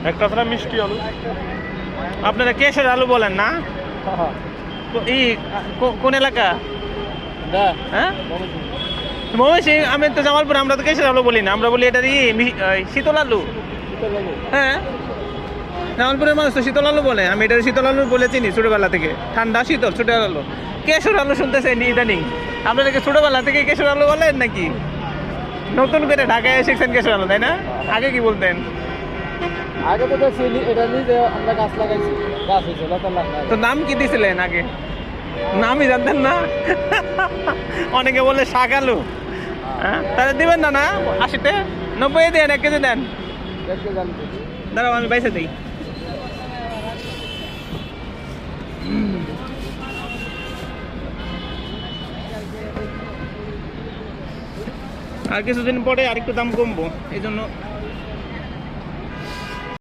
একটা ছাড়া মিষ্টি আলু। আপনারা কেশর আলু বলেন না? কোন এলাকা? হ্যাঁ, ময়মনসিং। আমি তো জামালপুর, আমরা তো কেশর আলু বলি না, আমরা বলি এটা শীতল আলু। হ্যাঁ, জামালপুরের মানুষ তো শীতল আলু বলে, আমি এটা শীতল আলু বলে চিনি ছোটবেলা থেকে। ঠান্ডা শীতল শীতল আলু। কেশর আলু শুনতেছেন ইদানিং? আপনারা কি ছোটবেলা থেকে কেশর আলু বলেন নাকি নতুন করে ঢাকায় শিখছেন কেশর আলু, তাই না? আগে কি বলতেন? আগে তো দেখছি এটা নিজে আমরা গাছ লাগাইছি, গাছ হয়েছে লতার লাগাই। তো নাম কি দিছিলেন আগে? নামই জানতেন না? অনেকে বলে শাক আলু। হ্যাঁ, তাহলে দিবেন না? না 80-তে 90 দেন, 1 কেজি দেন। দেখতে জানতে দাঁড়াও আমি বাইসে দিই। আর কিছুদিন পরে আরেকটু দাম কমবো, এই জন্য